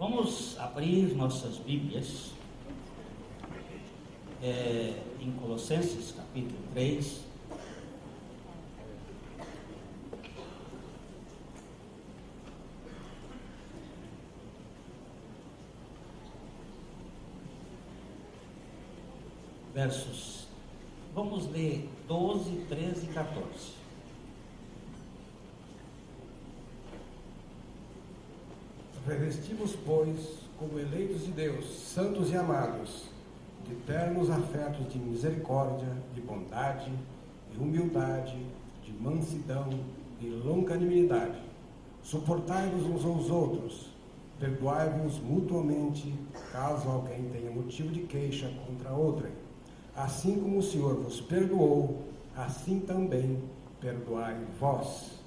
Vamos abrir nossas Bíblias em Colossenses capítulo 3. Versos, vamos ler 12, 13 e 14. Revesti-vos, pois, como eleitos de Deus, santos e amados, de ternos afetos de misericórdia, de bondade, de humildade, de mansidão, de longanimidade. Suportai-vos uns aos outros, perdoai-vos mutuamente, caso alguém tenha motivo de queixa contra outrem. Assim como o Senhor vos perdoou, assim também perdoai vós.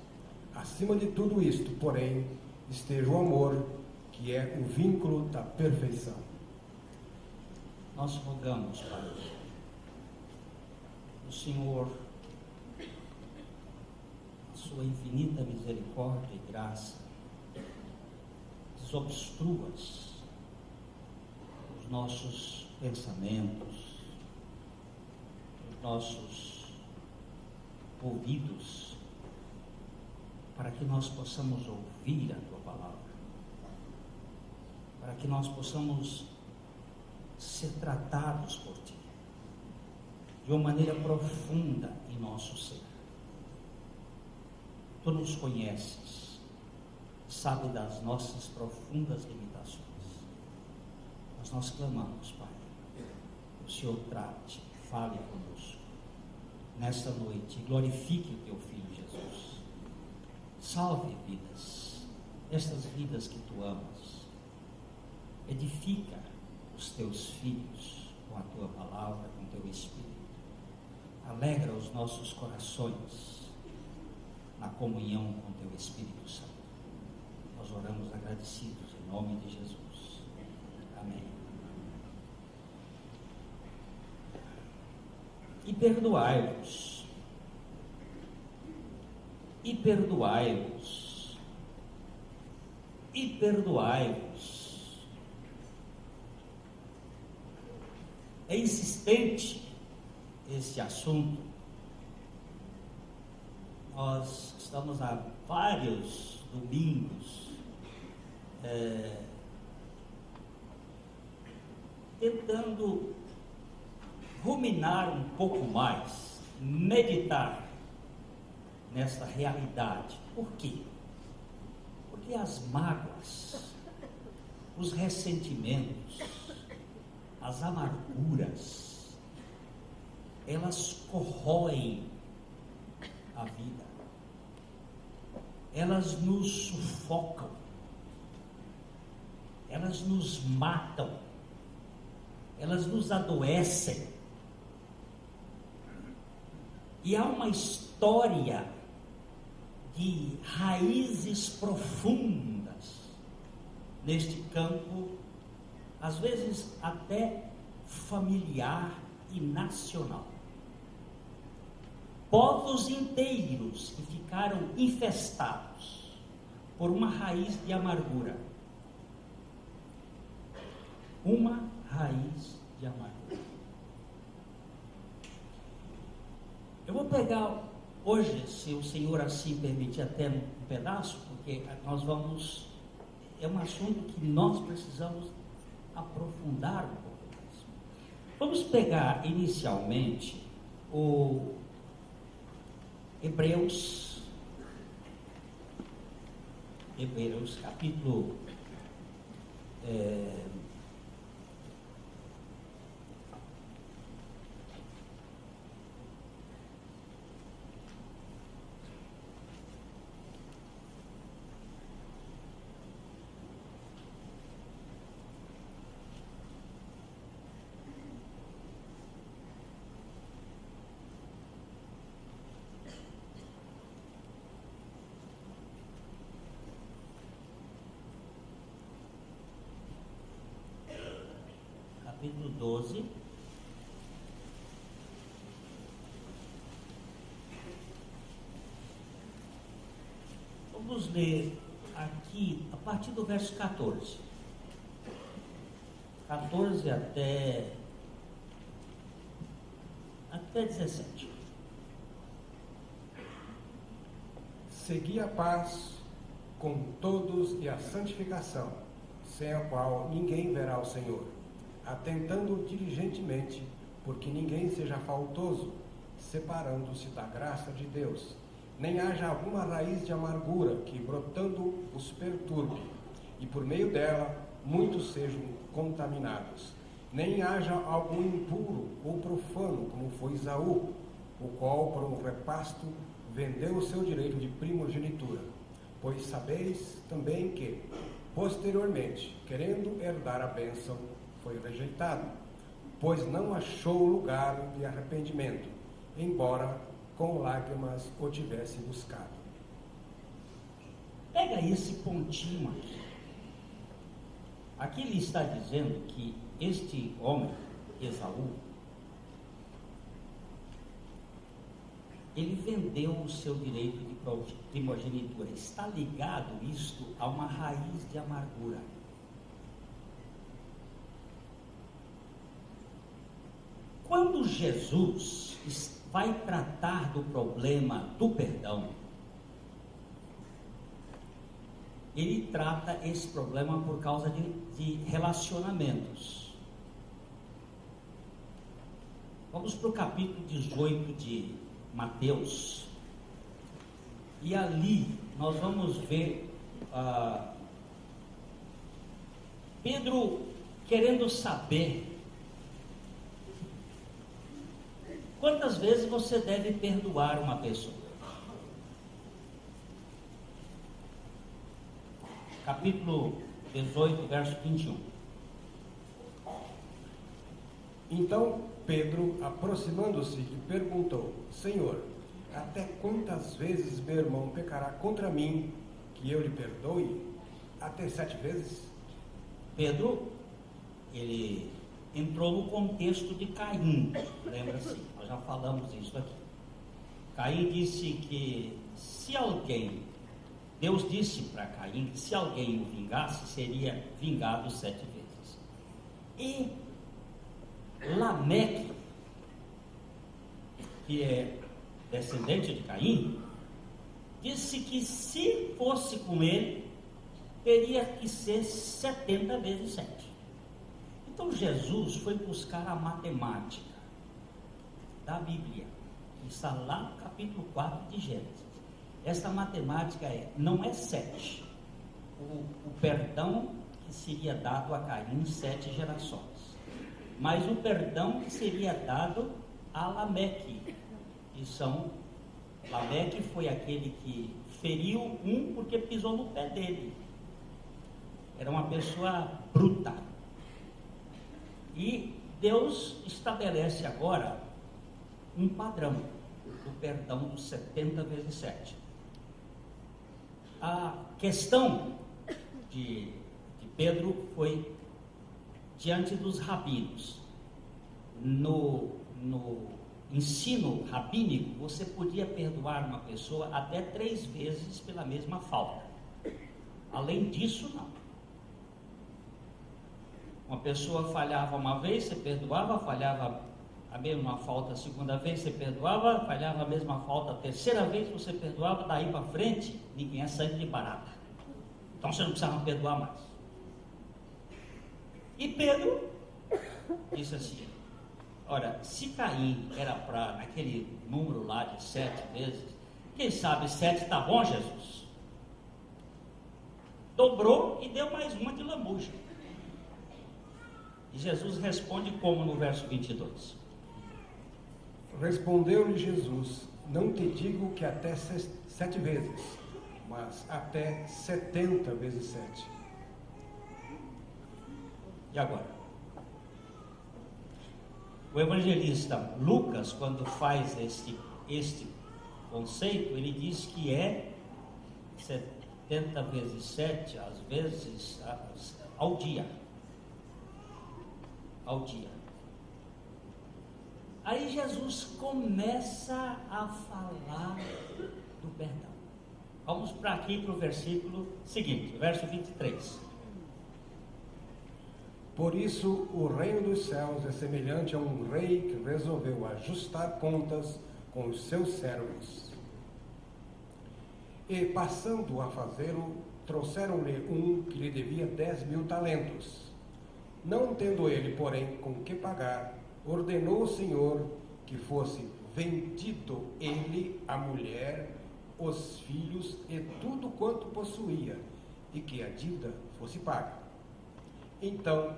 Acima de tudo isto, porém, esteja o amor, que é o vínculo da perfeição. Nós rogamos, Pai, o Senhor, a sua infinita misericórdia e graça, desobstrua os nossos pensamentos, os nossos ouvidos, para que nós possamos ouvir a Tua palavra, para que nós possamos ser tratados por Ti, de uma maneira profunda em nosso ser. Tu nos conheces, sabe das nossas profundas limitações, mas nós clamamos, Pai, que o Senhor trate, fale conosco, nesta noite, glorifique o Teu Filho Jesus. Salve vidas, estas vidas que Tu amas. Edifica os Teus filhos com a Tua palavra, com o Teu Espírito. Alegra os nossos corações na comunhão com o Teu Espírito Santo. Nós oramos agradecidos em nome de Jesus. Amém. E perdoai-vos. E perdoai-vos, e perdoai-vos. É insistente esse assunto. Nós estamos há vários domingos tentando ruminar um pouco mais, meditar nesta realidade. Por quê? Porque as mágoas, os ressentimentos, as amarguras, elas corroem a vida, elas nos sufocam, elas nos matam, elas nos adoecem. E há uma história de raízes profundas neste campo, às vezes até familiar e nacional. Povos inteiros que ficaram infestados por uma raiz de amargura. Uma raiz de amargura. Eu vou pegar hoje, se o Senhor assim permitir, até um pedaço, porque nós vamos, é um assunto que nós precisamos aprofundar um pouco mais. Vamos pegar inicialmente o Hebreus capítulo capítulo 12, vamos ler aqui a partir do verso 14. 14 até 17. Segui a paz com todos e a santificação, sem a qual ninguém verá o Senhor, atentando diligentemente, porque ninguém seja faltoso, separando-se da graça de Deus, nem haja alguma raiz de amargura que, brotando, os perturbe, e por meio dela muitos sejam contaminados. Nem haja algum impuro ou profano, como foi Esaú, o qual, por um repasto, vendeu o seu direito de primogenitura. Pois sabeis também que, posteriormente, querendo herdar a bênção, foi rejeitado, pois não achou lugar de arrependimento, embora com lágrimas o tivesse buscado. Pega esse pontinho aqui. Aqui ele está dizendo que este homem, Esaú, ele vendeu o seu direito de primogenitura. Está ligado isto a uma raiz de amargura. Quando Jesus vai tratar do problema do perdão, ele trata esse problema por causa de relacionamentos. Vamos para o capítulo 18 de Mateus, e ali nós vamos ver Pedro querendo saber quantas vezes você deve perdoar uma pessoa. Capítulo 18, verso 21. Então Pedro, aproximando-se, lhe perguntou: Senhor, até quantas vezes meu irmão pecará contra mim, que eu lhe perdoe? Até 7 vezes? Pedro, ele entrou no contexto de Caim, lembra-se? Nós já falamos isso aqui. Caim disse que se alguém, Deus disse para Caim que se alguém o vingasse, seria vingado 7 vezes. E Lameque, que é descendente de Caim, disse que se fosse com ele, teria que ser 70 vezes 7. Então Jesus foi buscar a matemática da Bíblia, que está lá no capítulo 4 de Gênesis. Essa matemática não é 7. O perdão que seria dado a Caim 7 gerações. Mas o perdão que seria dado a Lameque, Lameque foi aquele que feriu um porque pisou no pé dele. Era uma pessoa bruta. E Deus estabelece agora um padrão do perdão dos 70 vezes 7. A questão de Pedro foi diante dos rabinos. No ensino rabínico, você podia perdoar uma pessoa até 3 vezes pela mesma falta. Além disso, não. Uma pessoa falhava uma vez, você perdoava, falhava a mesma falta a segunda vez, você perdoava, falhava a mesma falta a terceira vez, você perdoava, daí para frente, ninguém é sangue de barata. Então você não precisava perdoar mais. E Pedro disse assim: ora, se Caim era para naquele número lá de 7 vezes, quem sabe 7 está bom, Jesus? Dobrou e deu mais uma de lambuja. E Jesus responde como no verso 22. Respondeu-lhe Jesus: não te digo que até 7 vezes, mas até 70 vezes 7. E agora? O evangelista Lucas, quando faz este conceito, ele diz que é 70 vezes 7, às vezes, ao dia. Ao dia. Aí Jesus começa a falar do perdão. Vamos para aqui para o versículo seguinte, verso 23. Por isso, o reino dos céus é semelhante a um rei que resolveu ajustar contas com os seus servos. E, passando a fazê-lo, trouxeram-lhe um que lhe devia 10.000 talentos. Não tendo ele, porém, com que pagar, ordenou o Senhor que fosse vendido ele, a mulher, os filhos e tudo quanto possuía, e que a dívida fosse paga. Então,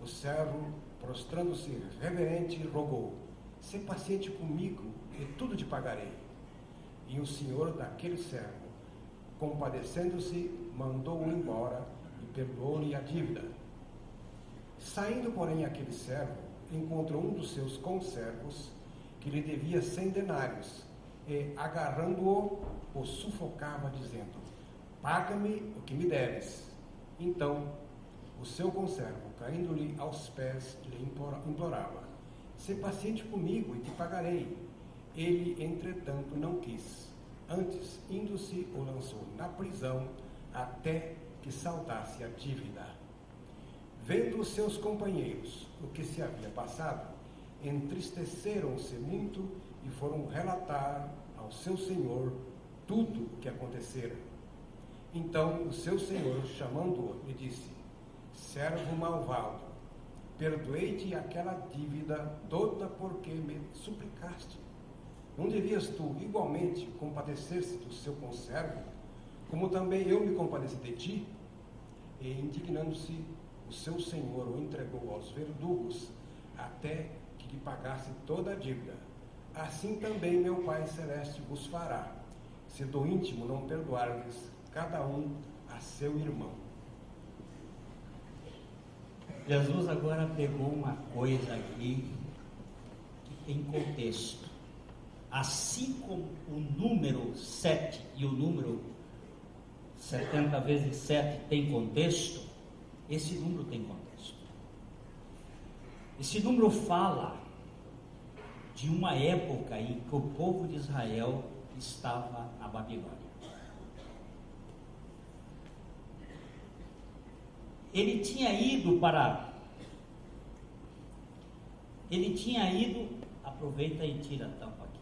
o servo, prostrando-se reverente, rogou: "Sê paciente comigo, e tudo te pagarei." E o senhor daquele servo, compadecendo-se, mandou-o embora e perdoou-lhe a dívida. Saindo, porém, aquele servo, encontrou um dos seus conservos, que lhe devia 100 denários, e, agarrando-o, o sufocava, dizendo: "Paga-me o que me deves." Então, o seu conservo, caindo-lhe aos pés, lhe implorava: "Sê paciente comigo e te pagarei." Ele, entretanto, não quis. Antes, indo-se, o lançou na prisão, até que saldasse a dívida. Vendo os seus companheiros o que se havia passado, entristeceram-se muito e foram relatar ao seu senhor tudo o que acontecera. Então o seu senhor, chamando-o, lhe disse: "Servo malvado, perdoei-te aquela dívida toda porque me suplicaste. Não devias tu igualmente compadecer-se do seu conservo, como também eu me compadeci de ti?" E, indignando-se, o seu senhor o entregou aos verdugos, até que lhe pagasse toda a dívida. Assim também meu Pai Celeste vos fará, se do íntimo não perdoardes cada um a seu irmão. Jesus agora pegou uma coisa aqui que tem contexto. Assim como o número 7 e o número 70 vezes 7 tem contexto, esse número tem contexto. Esse número fala de uma época em que o povo de Israel estava na Babilônia. Ele tinha ido, aproveita e tira a tampa aqui.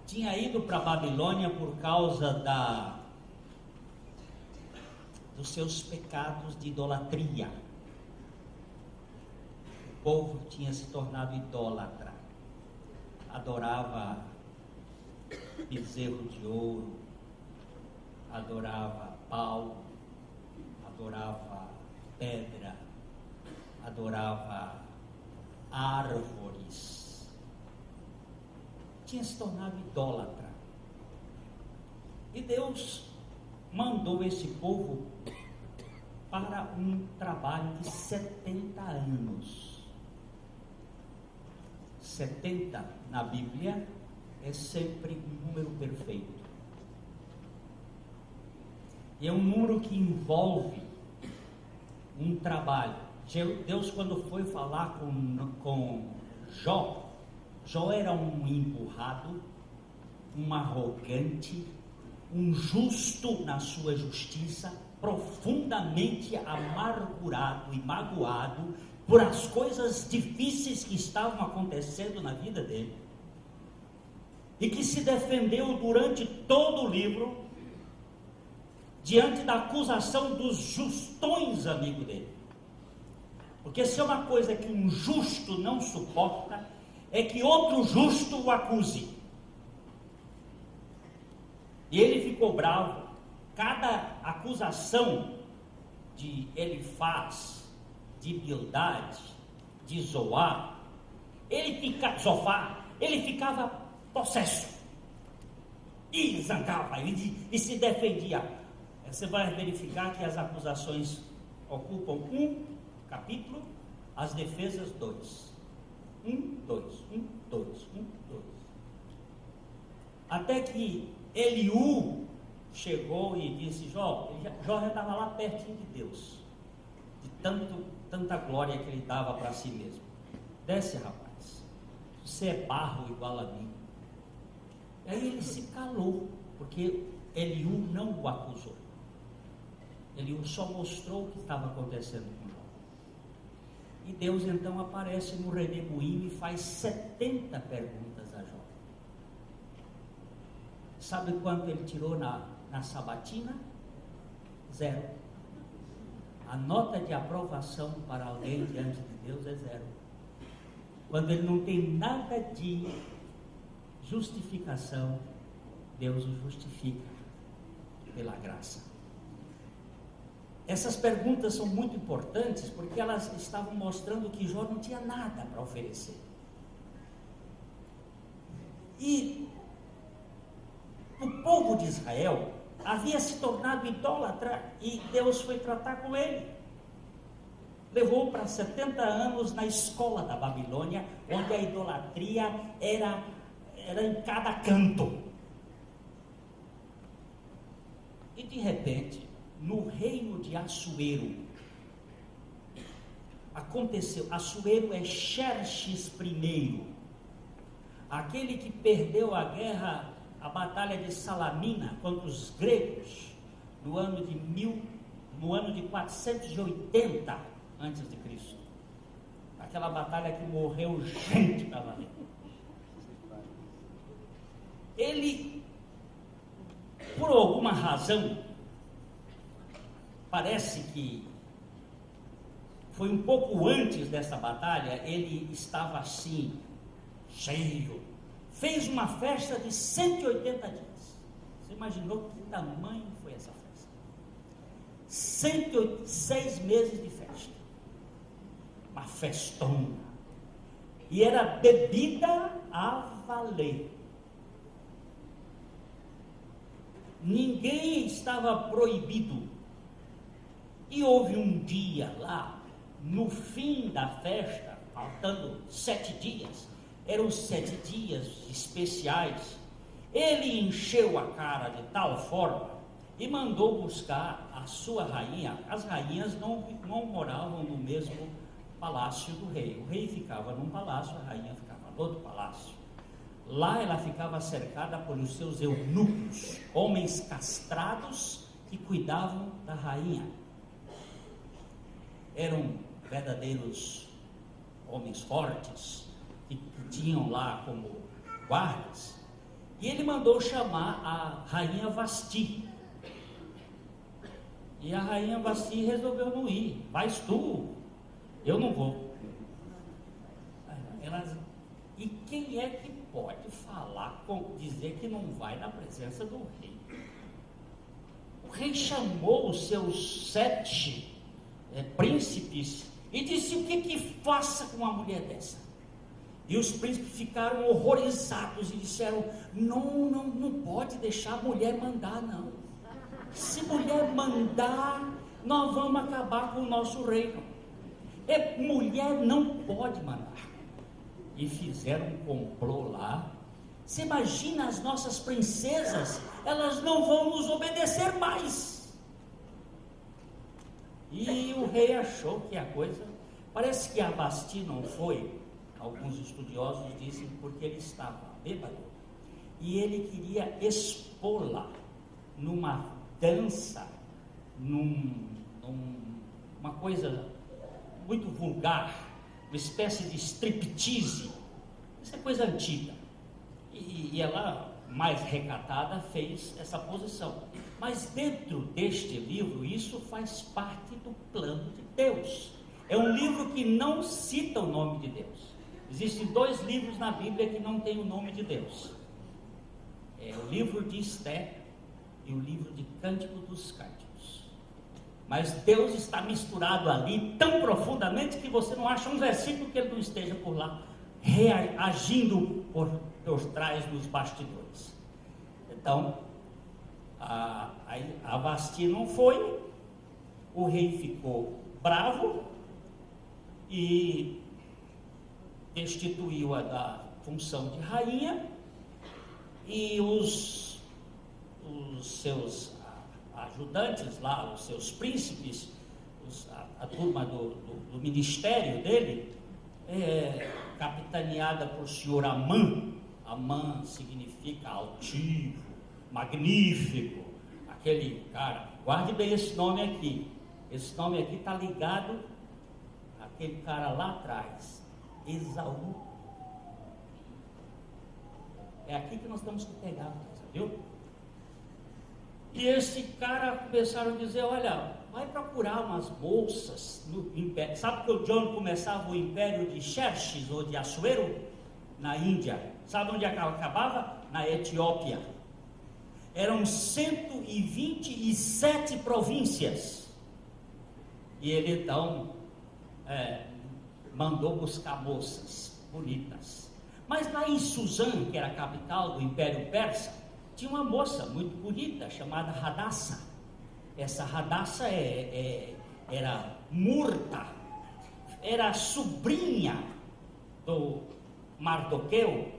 Tinha ido para a Babilônia por causa dos seus pecados de idolatria. O povo tinha se tornado idólatra, adorava bezerro de ouro, adorava pau, adorava pedra, adorava árvores, tinha se tornado idólatra. E Deus mandou esse povo para um trabalho de 70 anos. 70 na Bíblia é sempre um número perfeito. E é um número que envolve um trabalho. Deus, quando foi falar com Jó, Jó era um emburrado, um arrogante, um justo na sua justiça, profundamente amargurado e magoado por as coisas difíceis que estavam acontecendo na vida dele, e que se defendeu durante todo o livro diante da acusação dos justões amigos dele. Porque se é uma coisa que um justo não suporta, é que outro justo o acuse. E ele ficou bravo. Cada acusação de Elifaz, de Bildade, de Zoar, ele ficava possesso. E zangava, e se defendia. Você vai verificar que as acusações ocupam um capítulo, as defesas 2. 1, 2, 1, 2, 1, 2. Até que Eliú chegou e disse: Jó já estava lá pertinho de Deus, de tanta glória que ele dava para si mesmo. Desce, rapaz, você é barro igual a mim. Aí ele se calou, porque Eliú não o acusou. Ele só mostrou o que estava acontecendo com Jó. E Deus então aparece no redemoinho e faz 70 perguntas a Jó. Sabe quanto ele tirou na sabatina? 0. A nota de aprovação para alguém diante de Deus é 0. Quando ele não tem nada de justificação, Deus o justifica pela graça. Essas perguntas são muito importantes porque elas estavam mostrando que Jó não tinha nada para oferecer. E o povo de Israel havia se tornado idólatra e Deus foi tratar com ele. Levou para 70 anos na escola da Babilônia, onde a idolatria era em cada canto. E de repente, no reino de Assuero, aconteceu. Assuero é Xerxes I, aquele que perdeu a guerra, a batalha de Salamina contra os gregos no ano de 480 antes de Cristo. Aquela batalha que morreu gente para valer. Ele, por alguma razão, parece que foi um pouco antes dessa batalha, ele estava assim, cheio. Fez uma festa de 180 dias. Você imaginou que tamanho foi essa festa? 6 meses de festa. Uma festona. E era bebida a valer. Ninguém estava proibido. E houve um dia lá, no fim da festa, faltando 7 dias, eram 7 dias especiais, ele encheu a cara de tal forma e mandou buscar a sua rainha. As rainhas não moravam no mesmo palácio do rei. O rei ficava num palácio, a rainha ficava no outro palácio. Lá ela ficava cercada por os seus eunucos, homens castrados que cuidavam da rainha. Eram verdadeiros homens fortes, que tinham lá como guardas. E ele mandou chamar a rainha Vasti. E a rainha Vasti resolveu não ir. Vais tu, eu não vou. E quem é que pode falar, dizer que não vai na presença do rei? O rei chamou os seus 7 príncipes e disse: o que faça com uma mulher dessa? E os príncipes ficaram horrorizados e disseram: não pode deixar a mulher mandar, não. Se mulher mandar, nós vamos acabar com o nosso reino. Mulher não pode mandar. E fizeram um complô lá. Você imagina, as nossas princesas, elas não vão nos obedecer mais. E o rei achou que a coisa, parece que a Vasti não foi. Alguns estudiosos dizem porque ele estava bêbado e ele queria expô-la numa dança, uma coisa muito vulgar, uma espécie de striptease. Isso é coisa antiga. E ela, mais recatada, fez essa posição. Mas dentro deste livro, isso faz parte do plano de Deus. É um livro que não cita o nome de Deus. Existem 2 livros na Bíblia que não tem o nome de Deus. É o livro de Esté e o livro de Cântico dos Cânticos. Mas Deus está misturado ali tão profundamente que você não acha um versículo que ele não esteja por lá, reagindo por trás dos bastidores. Então, a Vasti não foi, o rei ficou bravo e destituiu-a da função de rainha, e os seus ajudantes lá, os seus príncipes, a turma do ministério dele, capitaneada por senhor Amã. Amã significa altivo, magnífico, aquele cara, guarde bem esse nome aqui. Esse nome aqui está ligado àquele cara lá atrás, Esaú. É aqui que nós temos que pegar, viu? E esse cara começaram a dizer, olha, vai procurar umas bolsas no império. Sabe que o John começava o império de Xerxes ou de Assuero? Na Índia. Sabe onde acabava? Na Etiópia. Eram 127 províncias. E ele então mandou buscar moças bonitas. Mas lá em Suzã, que era a capital do Império Persa, tinha uma moça muito bonita chamada Hadassa. Essa Hadassa era Murta, era sobrinha do Mardoqueu,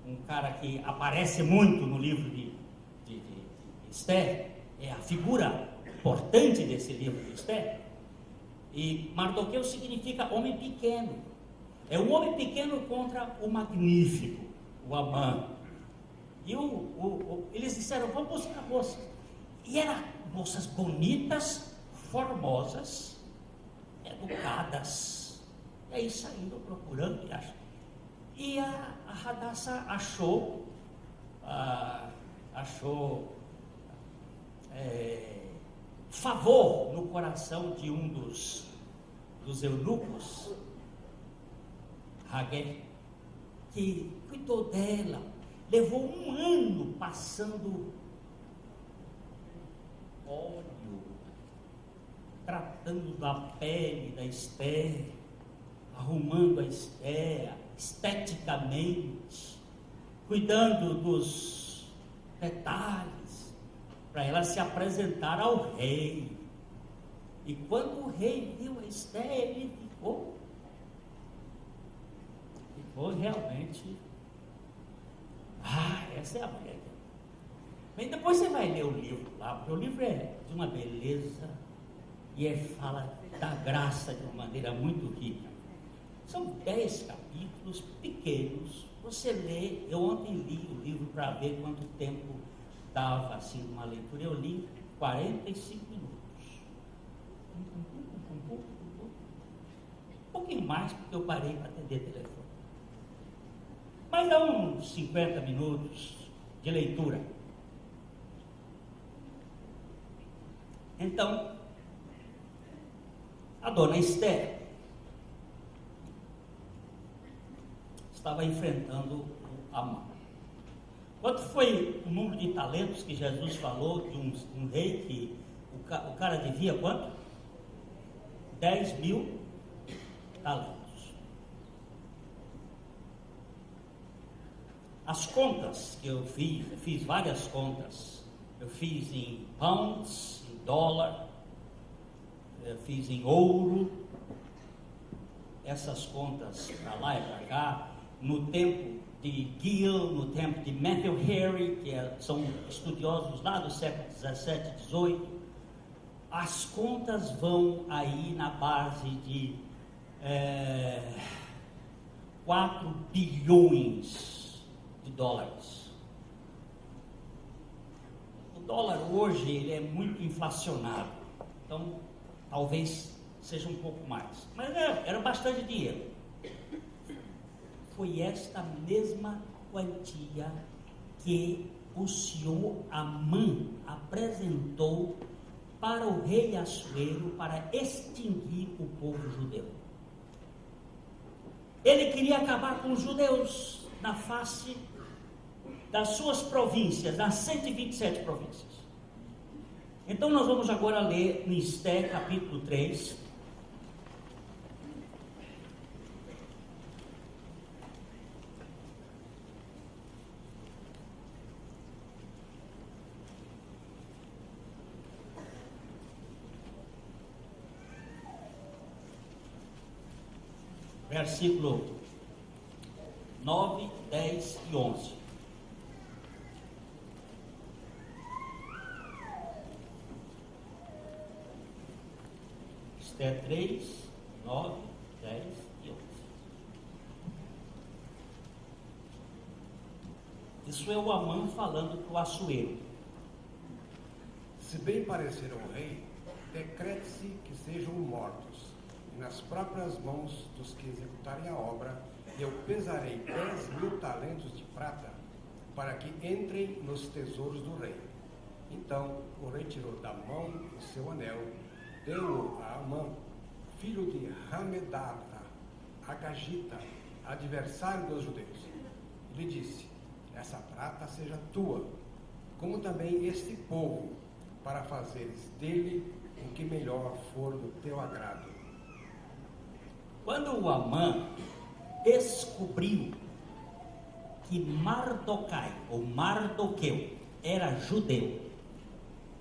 um cara que aparece muito no livro de Esther, é a figura importante desse livro de Esther. E Mardoqueu significa homem pequeno, é um homem pequeno contra o magnífico, o Amã. E eles disseram, vamos buscar moças. E eram moças bonitas, formosas, educadas. E aí saindo procurando e achando. E a Hadassa achou favor no coração de um dos eunucos, Hagé, que cuidou dela, levou um ano passando óleo, tratando da pele da Esther, arrumando a Esther esteticamente, cuidando dos detalhes, para ela se apresentar ao rei. E quando o rei viu a Esther, ele ficou realmente, essa é a mulher. Mas depois você vai ler o livro lá, porque o livro é de uma beleza e fala da graça de uma maneira muito rica. São 10 capítulos pequenos, você lê. Eu ontem li o livro para ver quanto tempo dava assim uma leitura. Eu li 45 minutos. Um pouquinho mais, porque eu parei para atender telefone. Mas dá uns 50 minutos de leitura. Então, a dona Esther estava enfrentando o Amã. Quanto foi o número de talentos que Jesus falou de um rei que o cara devia quanto? 10.000 talentos. As contas que eu fiz várias contas. Eu fiz em pounds, em dólar, eu fiz em ouro, essas contas para lá e para cá. No tempo de Gill, no tempo de Matthew Henry, que são estudiosos lá do século 17 e 18, as contas vão aí na base de 4 bilhões de dólares. O dólar hoje ele é muito inflacionado, então talvez seja um pouco mais, mas era bastante dinheiro. Foi esta mesma quantia que o senhor Amã apresentou para o rei Assuero para extinguir o povo judeu. Ele queria acabar com os judeus na face das suas províncias, das 127 províncias. Então nós vamos agora ler no Esther capítulo 3. Versículo 9, 10 e 11. Esther 3, 9, 10 e 11. Isso é o Amã falando para o Assuero. Se bem parecer ao rei, decrete-se que sejam mortos, e nas próprias mãos dos que executarem a obra, eu pesarei 10.000 talentos de prata, para que entrem nos tesouros do rei. Então o rei tirou da mão o seu anel, deu-o a Amã, filho de Hamedata, Agagita, adversário dos judeus. E lhe disse: essa prata seja tua, como também este povo, para fazeres dele o que melhor for do teu agrado. Quando o Amã descobriu que Mardoquai, ou Mardoqueu, era judeu,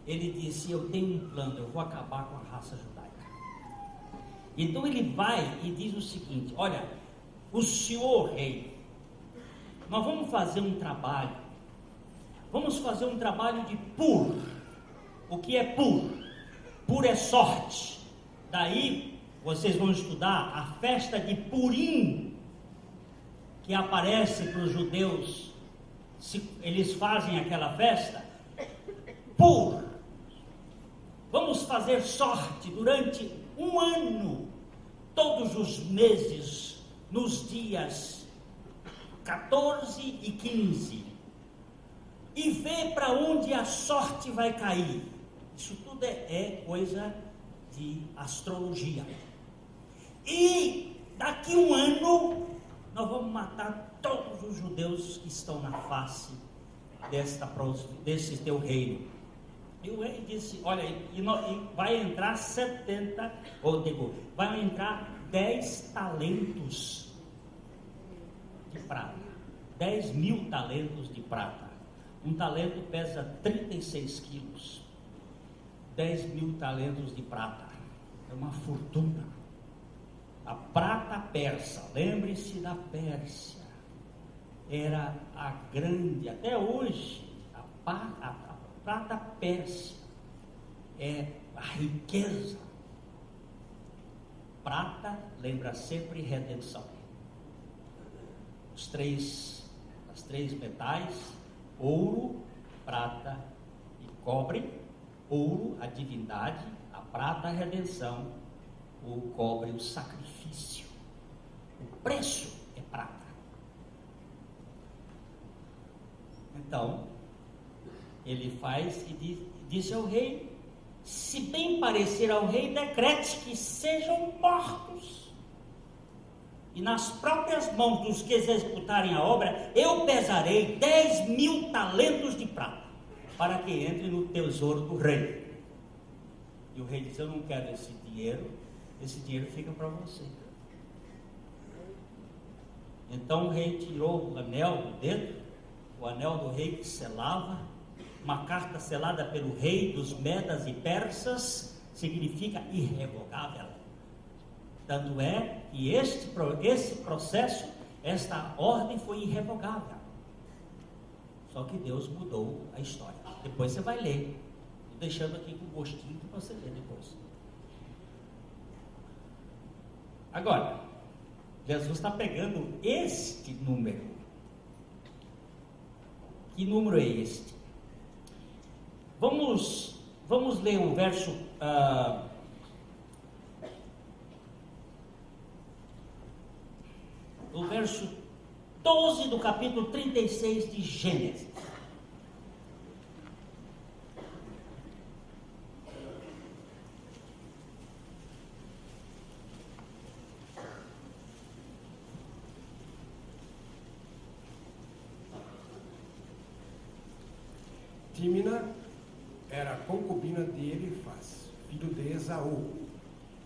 ele disse: eu tenho um plano, eu vou acabar com a raça judaica. Então ele vai e diz o seguinte: olha, o senhor rei, nós vamos fazer um trabalho, de Pur. O que é Pur? Pur é sorte. Daí vocês vão estudar a festa de Purim, que aparece para os judeus, eles fazem aquela festa. Pur. Vamos fazer sorte durante um ano, todos os meses, nos dias 14 e 15, e ver para onde a sorte vai cair. Isso tudo é coisa de astrologia. E daqui um ano nós vamos matar todos os judeus que estão na face desse teu reino. E o rei disse: olha, e vai entrar 10 talentos de prata, 10.000 talentos de prata. Um talento pesa 36 quilos. 10.000 talentos de prata, é uma fortuna. A prata persa, lembre-se da Pérsia, era a grande, até hoje, a prata pérsia é a riqueza. Prata lembra sempre redenção. As três metais: ouro, prata e cobre. Ouro, a divindade; a prata, a redenção; o cobre, o sacrifício. O preço é prata. Então ele faz e disse ao rei: se bem parecer ao rei, decrete que sejam mortos, e nas próprias mãos dos que executarem a obra, eu pesarei 10.000 talentos de prata, para que entre no tesouro do rei. E o rei disse: eu não quero esse dinheiro fica para você. Então o rei tirou o anel do dedo, o anel do rei que selava, uma carta selada pelo rei dos Medas e Persas, significa irrevogável. Tanto é que esse processo, esta ordem foi irrevogável. Só que Deus mudou a história. Depois você vai ler. Estou deixando aqui com gostinho para você ler depois. Agora, Jesus está pegando este número. Que número é este? Vamos ler o verso... o verso 12 do capítulo 36 de Gênesis. Tímina era concubina de Elifaz, filho de Esaú,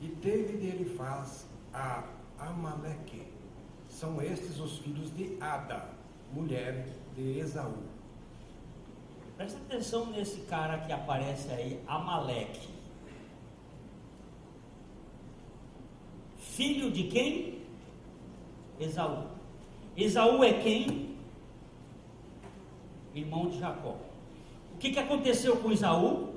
e teve de Elifaz a Amaleque. São estes os filhos de Ada, mulher de Esaú. Presta atenção nesse cara que aparece aí, Amaleque. Filho de quem? Esaú. Esaú é quem? Irmão de Jacó. O que aconteceu com Esaú?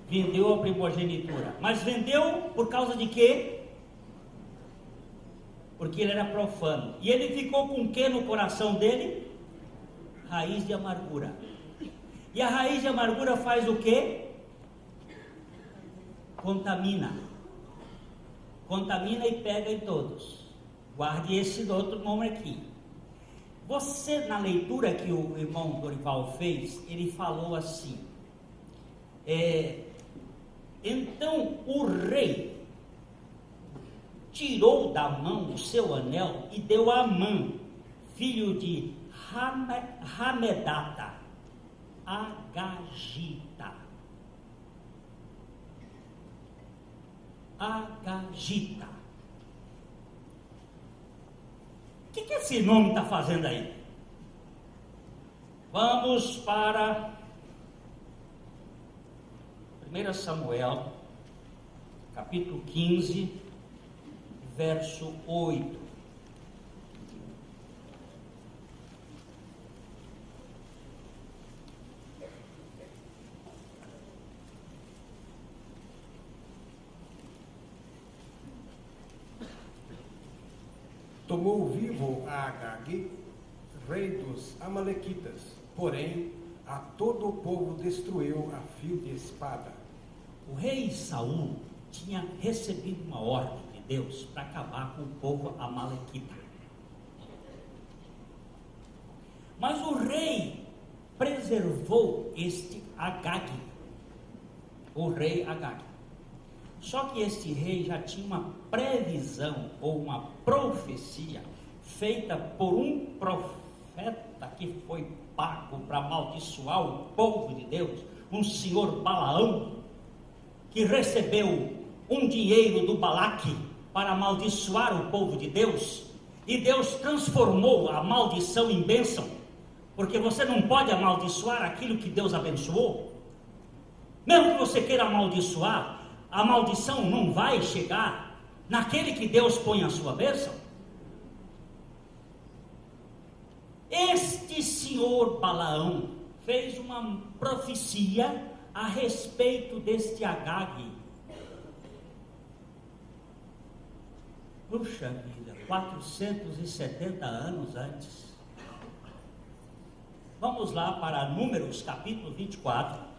Vendeu a primogenitura. Mas vendeu por causa de quê? Porque ele era profano. E ele ficou com o que no coração dele? Raiz de amargura. E a raiz de amargura faz o quê? Contamina. Contamina e pega em todos. Guarde esse outro nome aqui. Você, na leitura que o irmão Dorival fez, ele falou assim: então o rei tirou da mão o seu anel e deu a Amã, filho de Hamedata, Agagita. O que esse nome está fazendo aí? Vamos para 1 Samuel, capítulo 15, verso 8. Tomou vivo a Agag, rei dos Amalequitas, porém a todo o povo destruiu a fio de espada. O rei Saul tinha recebido uma ordem de Deus para acabar com o povo amalequita. Mas o rei preservou este Agag, o rei Agag. Só que este rei já tinha uma previsão ou uma profecia feita por um profeta que foi pago para amaldiçoar o povo de Deus, um senhor Balaão, que recebeu um dinheiro do Balaque para amaldiçoar o povo de Deus, e Deus transformou a maldição em bênção, porque você não pode amaldiçoar aquilo que Deus abençoou. Mesmo que você queira amaldiçoar, a maldição não vai chegar naquele que Deus põe a sua bênção. Este senhor Balaão fez uma profecia a respeito deste Agag. Puxa vida, 470 anos antes. Vamos lá para Números, capítulo 24.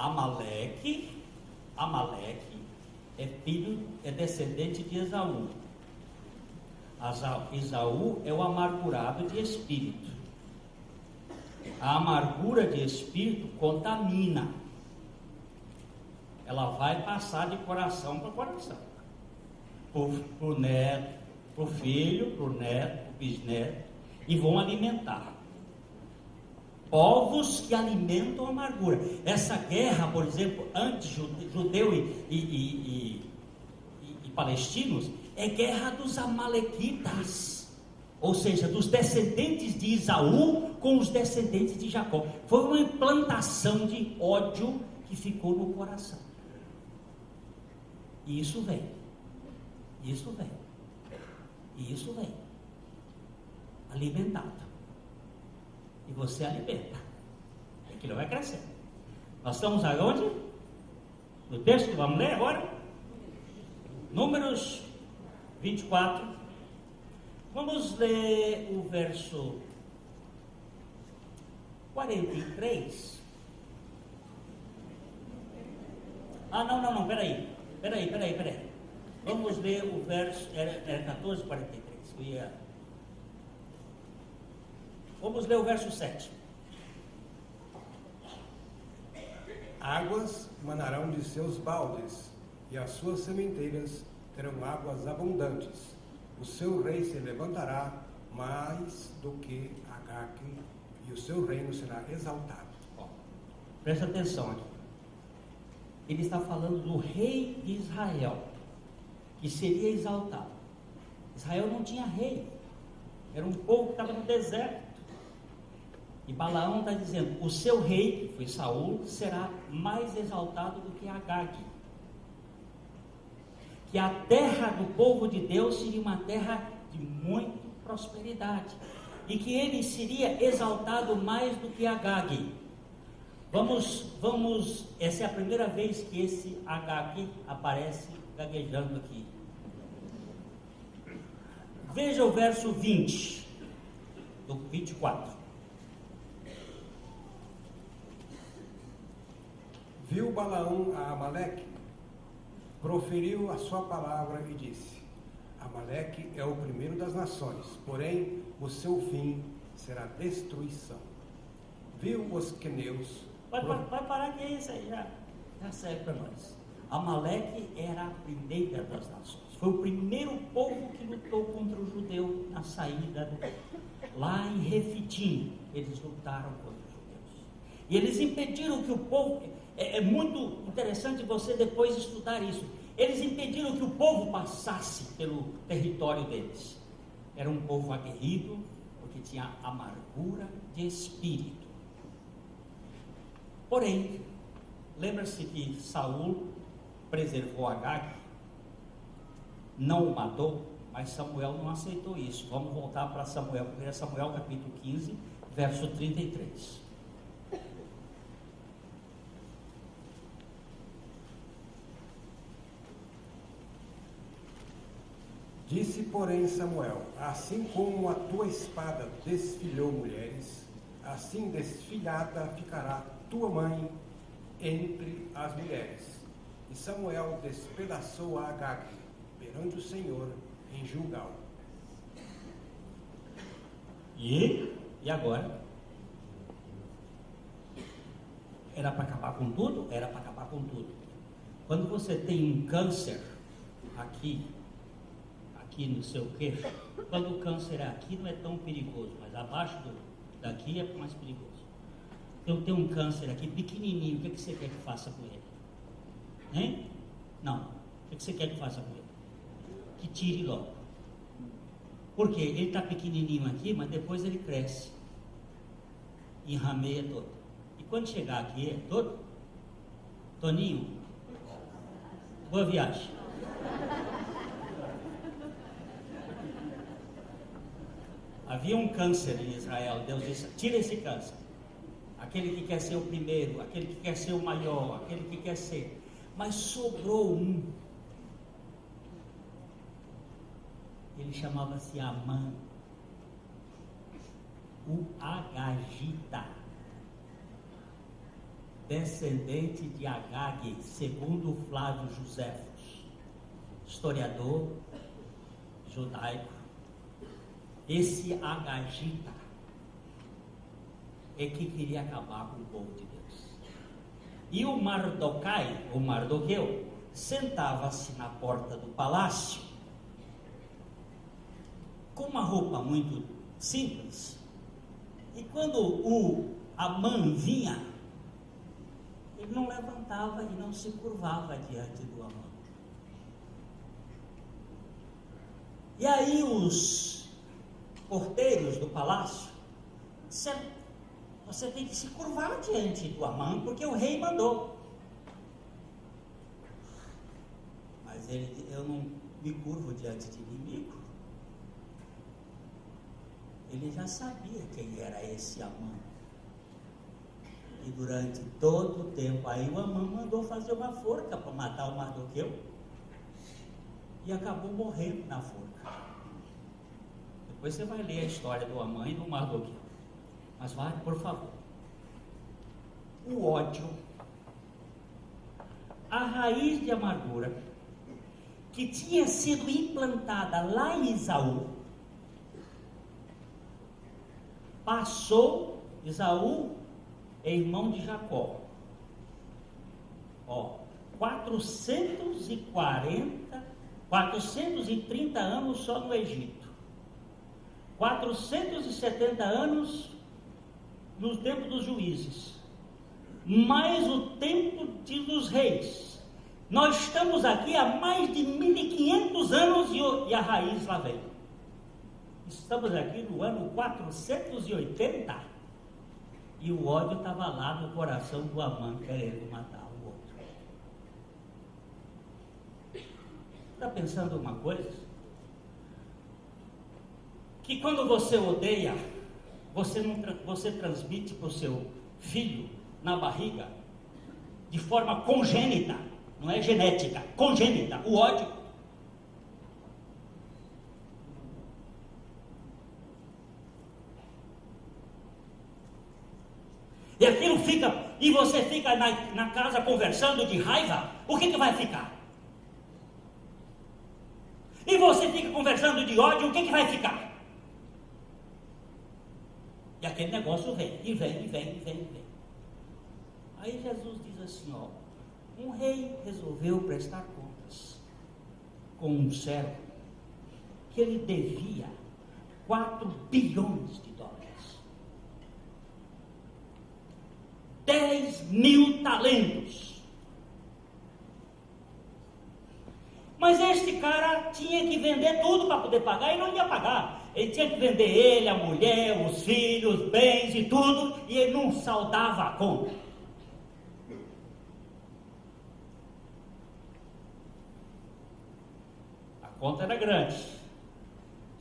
Amaleque é descendente de Esaú. Esaú é o amargurado de espírito. A amargura de espírito contamina. Ela vai passar de coração para coração. Para o neto, para o filho, para o neto, para o bisneto, e vão alimentar. Povos que alimentam a amargura. Essa guerra, por exemplo, antes judeu e palestinos, é guerra dos amalequitas, ou seja, dos descendentes de Esaú com os descendentes de Jacó. Foi uma implantação de ódio que ficou no coração. E isso vem. Alimentado. E você alimenta. Aquilo vai crescendo. Nós estamos aonde? No texto que vamos ler agora? Números 24. Vamos ler o verso 43. Não, peraí. Vamos ler o verso, era 14, 43. Vamos ler o verso 7. Águas manarão de seus baldes, e as suas sementeiras terão águas abundantes. O seu rei se levantará mais do que Agag, e o seu reino será exaltado. Presta atenção aqui. Ele está falando do rei de Israel, que seria exaltado. Israel não tinha rei. Era um povo que estava no deserto. E Balaão está dizendo, o seu rei, que foi Saul, será mais exaltado do que Agag. Que a terra do povo de Deus seria uma terra de muita prosperidade. E que ele seria exaltado mais do que Agag. Essa é a primeira vez que esse Agag aparece gaguejando aqui. Veja o verso 20, do 24. Viu Balaão a Amaleque, proferiu a sua palavra e disse: Amaleque é o primeiro das nações, porém o seu fim será destruição. Viu os queneus. Vai parar que é isso aí, já serve para nós. Amaleque era a primeira das nações. Foi o primeiro povo que lutou contra o judeu na saída lá em Refidim. Eles lutaram contra os judeus. E eles impediram que o povo... É muito interessante você depois estudar isso. Eles impediram que o povo passasse pelo território deles. Era um povo aguerrido, porque tinha amargura de espírito. Porém, lembra-se que Saul preservou Agag, não o matou, mas Samuel não aceitou isso. Vamos voltar para Samuel, 1 Samuel capítulo 15, verso 33. Disse, porém, Samuel: assim como a tua espada desfilhou mulheres, assim desfilhada ficará tua mãe entre as mulheres. E Samuel despedaçou a Agag perante o Senhor em Gilgal. E agora? Era para acabar com tudo? Era para acabar com tudo. Quando você tem um câncer aqui no seu queixo, quando o câncer é aqui não é tão perigoso, mas abaixo daqui é mais perigoso. Eu tenho um câncer aqui pequenininho, o que você quer que faça com ele? Hein? Não. O que você quer que faça com ele? Que tire logo. Porque ele está pequenininho aqui, mas depois ele cresce. E rameia todo. E quando chegar aqui é todo. Toninho, boa viagem. Havia um câncer em Israel. Deus disse: tira esse câncer. Aquele que quer ser o primeiro, aquele que quer ser o maior, aquele que quer ser. Mas sobrou um. Ele chamava-se Amã, o Agagita, descendente de Agag, segundo Flávio Joséfos, historiador judaico. Esse Agagita é que queria acabar com o povo de Deus. E o Mardoqueu, sentava-se na porta do palácio, com uma roupa muito simples. E quando o Amã vinha, ele não levantava e não se curvava diante do Amã. E aí os porteiros do palácio disseram: você tem que se curvar diante do Amã, porque o rei mandou. Mas eu não me curvo diante de inimigo. Ele já sabia quem era esse Amã. E durante todo o tempo, aí o Amã mandou fazer uma forca para matar o Mardoqueu. E acabou morrendo na forca. Depois você vai ler a história do Amã e do Mardoqueu. Mas vai, por favor. O ódio, a raiz de amargura, que tinha sido implantada lá em Esaú, passou. Esaú é irmão de Jacó. 430 anos só no Egito. 470 anos no tempo dos juízes. Mais o tempo dos reis. Nós estamos aqui há mais de 1500 anos e a raiz lá vem. Estamos aqui no ano 480 e o ódio estava lá no coração do Amã, querendo matar o outro. Está pensando uma coisa? Que quando você odeia, você transmite para o seu filho na barriga, de forma congênita, não é genética, congênita, o ódio. E aquilo fica, e você fica na casa conversando de raiva, o que vai ficar? E você fica conversando de ódio, o que vai ficar? E aquele negócio vem, e vem, e vem, e vem, e vem. Aí Jesus diz assim, ó, um rei resolveu prestar contas com um servo que ele devia 4 bilhões de dólares. 10.000 talentos. Mas este cara tinha que vender tudo para poder pagar e não ia pagar. Ele tinha que vender ele, a mulher, os filhos, os bens e tudo, e ele não saldava a conta. A conta era grande.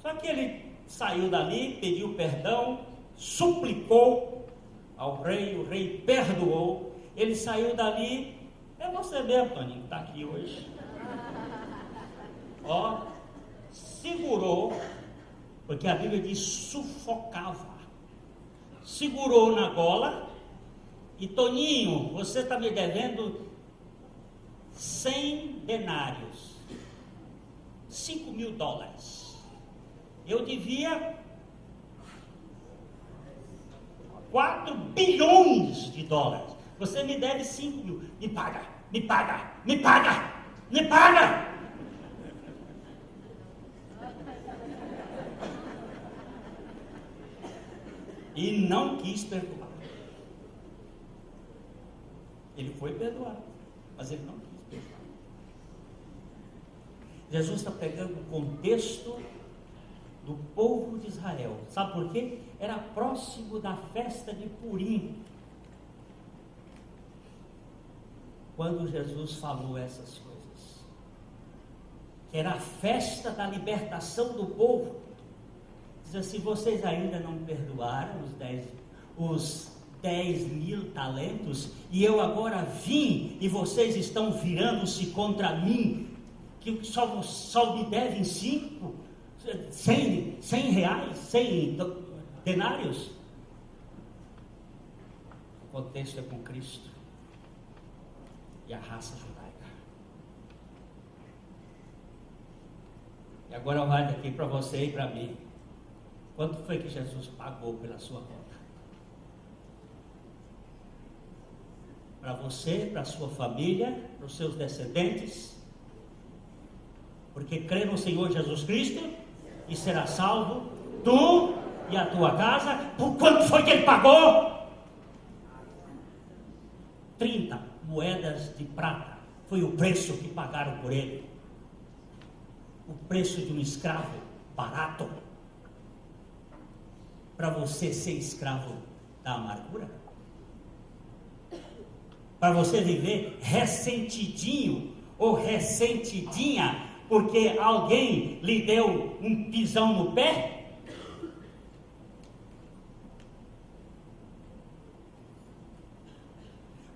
Só que ele saiu dali, pediu perdão, suplicou ao rei, o rei perdoou, ele saiu dali, é você mesmo, Toninho, que está aqui hoje. Ó, segurou, porque a Bíblia diz sufocava, segurou na gola, e Toninho, você está me devendo 100 denários, 5.000 dólares, eu devia 4 bilhões de dólares, você me deve 5.000, me paga, me paga, me paga, me paga. E não quis perdoar. Ele foi perdoado, mas ele não quis perdoar. Jesus está pegando o contexto do povo de Israel. Sabe por quê? Era próximo da festa de Purim, quando Jesus falou essas coisas. Era a festa da libertação do povo. Diz assim, vocês ainda não perdoaram os 10.000 talentos, e eu agora vim, e vocês estão virando-se contra mim, que só me devem 100 reais, 100 denários. O contexto é com Cristo e a raça judaica. E agora vai daqui para você e para mim. Quanto foi que Jesus pagou pela sua conta? Para você, para a sua família, para os seus descendentes? Porque crê no Senhor Jesus Cristo e será salvo, tu e a tua casa. Por quanto foi que ele pagou? 30 moedas de prata. Foi o preço que pagaram por ele. O preço de um escravo barato. Para você ser escravo da amargura? Para você viver ressentidinho ou ressentidinha porque alguém lhe deu um pisão no pé?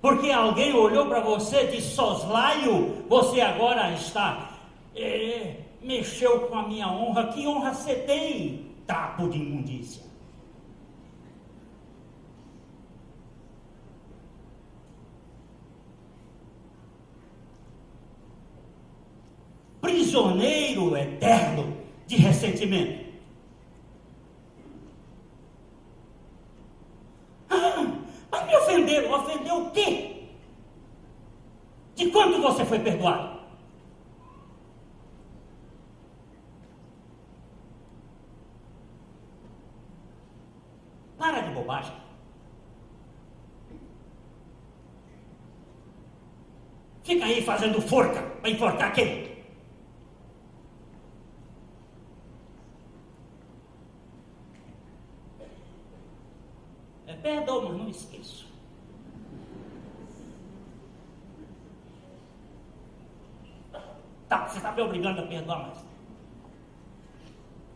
Porque alguém olhou para você de soslaio, você agora está, mexeu com a minha honra. Que honra você tem, trapo de imundícia? Prisioneiro eterno de ressentimento. Mas me ofenderam. Ofendeu o quê? De quanto você foi perdoado? Para de bobagem. Fica aí fazendo forca para enforcar quem? Perdão, mas não esqueço. Tá, você está me obrigando a perdoar mais.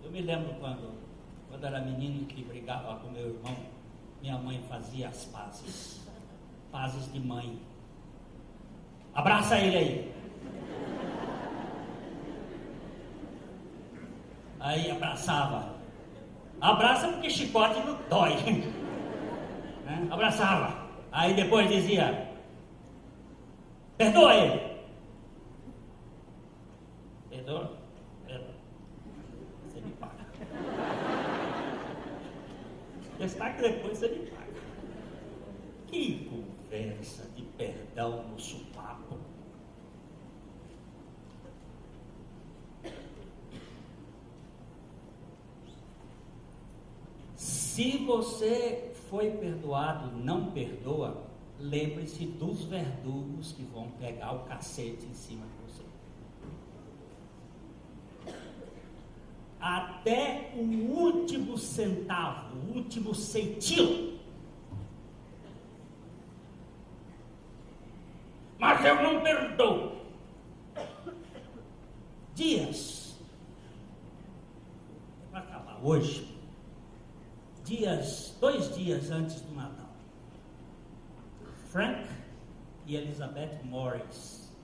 Eu me lembro quando era menino que brigava com meu irmão, minha mãe fazia as pazes. fases de mãe. Abraça ele aí. Aí abraçava. Abraça porque chicote não dói. Né? Abraçava. Aí depois dizia: perdoa ele. Perdoa? Perdoa. Você me paga. Destaque depois você me paga. Que conversa de perdão no sopapo. Se você foi perdoado, não perdoa, lembre-se dos verdugos que vão pegar o cacete em cima de você. Até o último centavo, o último centilo. Mas eu não perdoo. Dias, para acabar hoje, 2 dias antes do Natal, Frank e Elizabeth Morris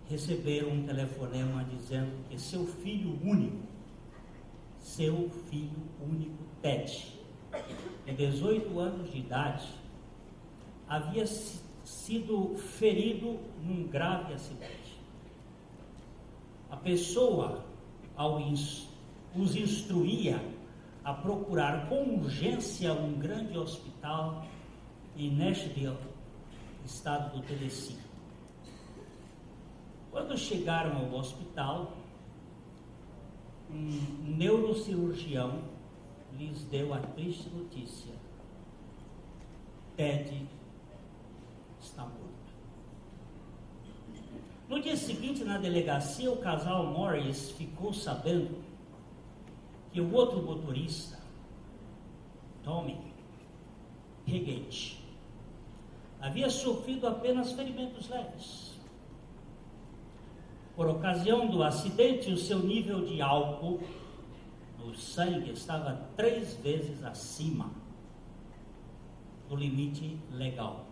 receberam um telefonema dizendo que seu filho único, Ted, de 18 anos de idade, havia sido ferido num grave acidente. A pessoa os instruía a procurar com urgência um grande hospital em Nashville, estado do Tennessee. Quando chegaram ao hospital, um neurocirurgião lhes deu a triste notícia: Ted está morto. No dia seguinte, na delegacia, o casal Morris ficou sabendo que o outro motorista, Tommy Higgins, havia sofrido apenas ferimentos leves. Por ocasião do acidente, o seu nível de álcool no sangue estava 3 vezes acima do limite legal.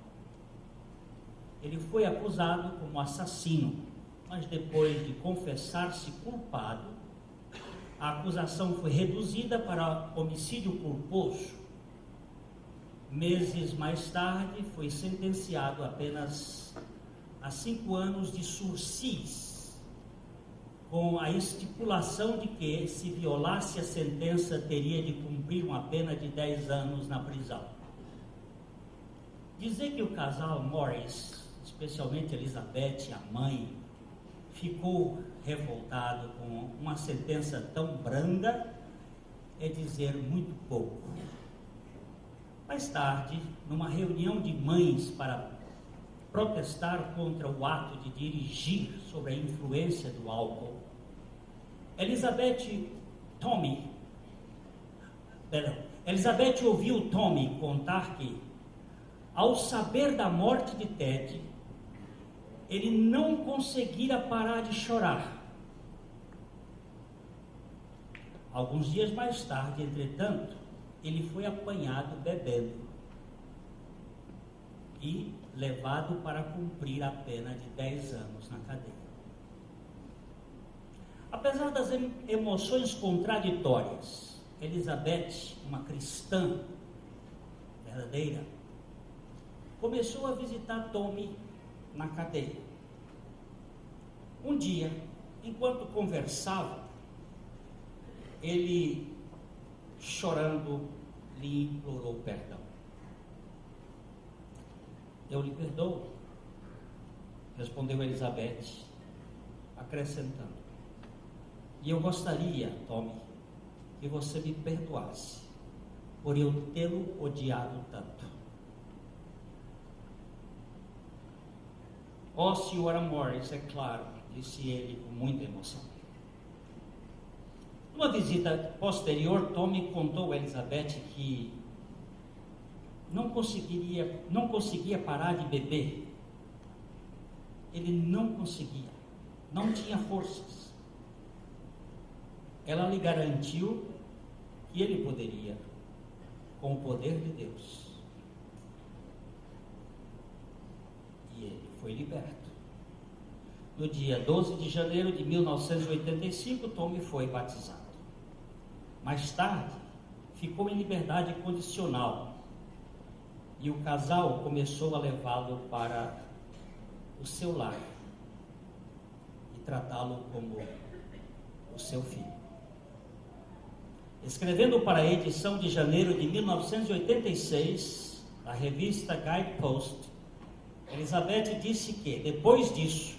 Ele foi acusado como assassino, mas depois de confessar-se culpado, a acusação foi reduzida para homicídio culposo. Meses mais tarde, foi sentenciado apenas a 5 anos de sursis, com a estipulação de que, se violasse a sentença, teria de cumprir uma pena de 10 anos na prisão. Dizer que o casal Morris, especialmente Elizabeth, a mãe, ficou revoltado com uma sentença tão branda é dizer muito pouco. Mais tarde, numa reunião de mães para protestar contra o ato de dirigir sob a influência do álcool, Elizabeth ouviu Tommy contar que, ao saber da morte de Ted, ele não conseguira parar de chorar. Alguns dias mais tarde, entretanto, ele foi apanhado bebendo e levado para cumprir a pena de 10 anos na cadeia. Apesar das emoções contraditórias, Elizabeth, uma cristã verdadeira, começou a visitar Tommy na cadeia. Um dia, enquanto conversava, ele, chorando, lhe implorou perdão. Eu lhe perdoo, respondeu Elizabeth, acrescentando: e eu gostaria, Tommy, que você me perdoasse por eu tê-lo odiado tanto. Ó, senhora Morris, é claro, disse ele com muita emoção. Numa visita posterior, Tommy contou a Elizabeth que não conseguia parar de beber. Ele não conseguia, não tinha forças. Ela lhe garantiu que ele poderia, com o poder de Deus. foi liberto. No dia 12 de janeiro de 1985, Tommy foi batizado. Mais tarde, ficou em liberdade condicional e o casal começou a levá-lo para o seu lar e tratá-lo como o seu filho. Escrevendo para a edição de janeiro de 1986, da revista Guidepost, Elizabeth disse que, depois disso,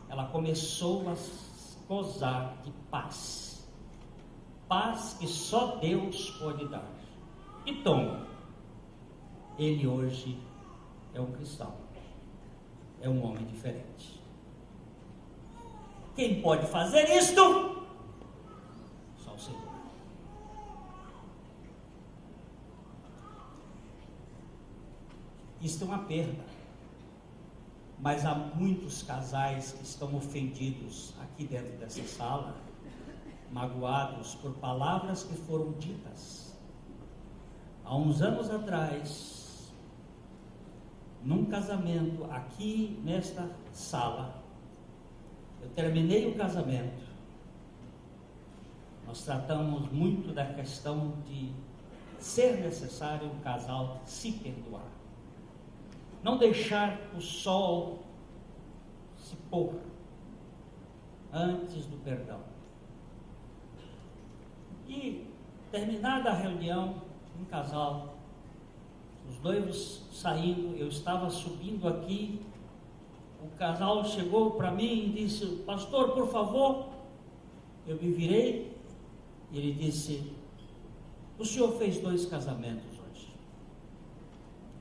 ela começou a gozar de paz. Paz que só Deus pode dar. E Tom, ele hoje é um cristão. É um homem diferente. Quem pode fazer isto? Só o Senhor. Isto é uma perda. Mas há muitos casais que estão ofendidos aqui dentro dessa sala, magoados por palavras que foram ditas. Há uns anos atrás, num casamento aqui nesta sala, eu terminei o casamento. Nós tratamos muito da questão de ser necessário um casal se perdoar. Não deixar o sol se pôr antes do perdão. E, terminada a reunião, um casal, os noivos saindo, eu estava subindo aqui, o casal chegou para mim e disse: pastor, por favor. Eu me virei e ele disse: o senhor fez 2 casamentos hoje.